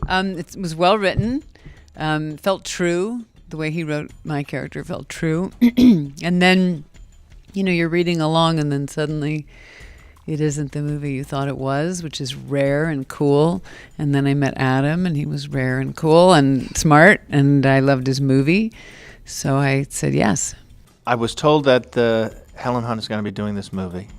It was well written, felt true. The way he wrote my character felt true. And then, you're reading along and then suddenly it isn't the movie you thought it was, which is rare and cool. And then I met Adam, and he was rare and cool and smart, and I loved his movie. So I said yes. I was told that Helen Hunt is going to be doing this movie.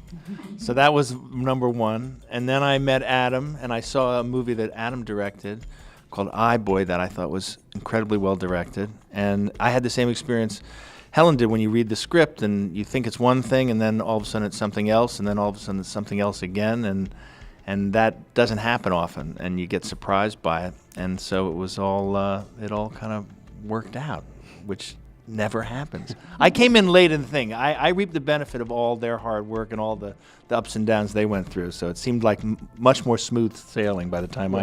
So that was number one. And then I met Adam, and I saw a movie that Adam directed called I, Boy that I thought was incredibly well directed. And I had the same experience Helen did when you read the script and you think it's one thing, and then all of a sudden it's something else, and then all of a sudden it's something else again. And that doesn't happen often, and you get surprised by it. And so it was all, it all kind of worked out, which never happens. I came in late in the thing. I reaped the benefit of all their hard work and all the ups and downs they went through. So it seemed like much more smooth sailing by the time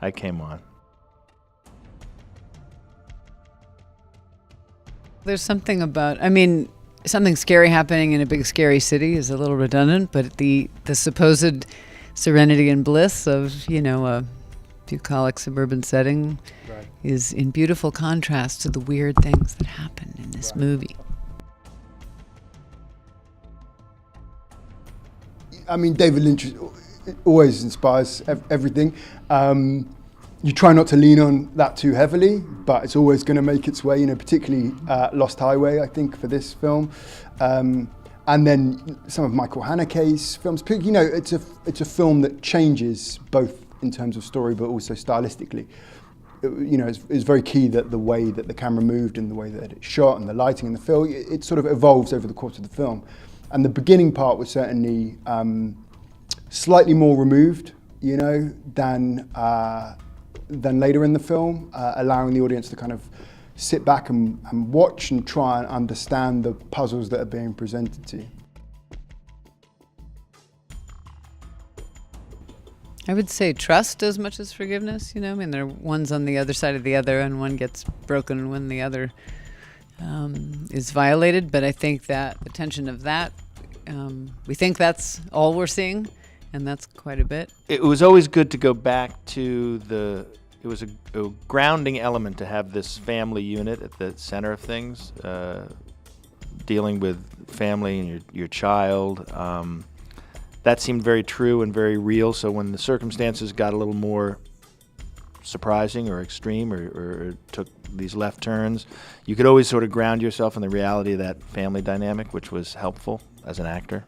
I came on. There's something about, something scary happening in a big scary city is a little redundant, but the supposed serenity and bliss of, a bucolic suburban setting is in beautiful contrast to the weird things that happen in this movie. David Lynch always inspires everything. You try not to lean on that too heavily, but it's always going to make its way, particularly Lost Highway, I think, for this film. And then some of Michael Haneke's films. It's a film that changes both in terms of story, but also stylistically. It's very key that the way that the camera moved and the way that it's shot and the lighting and the feel, it sort of evolves over the course of the film. And the beginning part was certainly slightly more removed, than later in the film, allowing the audience to kind of sit back and watch and try and understand the puzzles that are being presented to you. I would say trust as much as forgiveness, there are one's on the other side of the other, and one gets broken when the other is violated. But I think that the tension of that, we think that's all we're seeing, and that's quite a bit. It was always good to go back to it was a grounding element to have this family unit at the center of things, dealing with family and your child. That seemed very true and very real, so when the circumstances got a little more surprising or extreme or took these left turns, you could always sort of ground yourself in the reality of that family dynamic, which was helpful as an actor.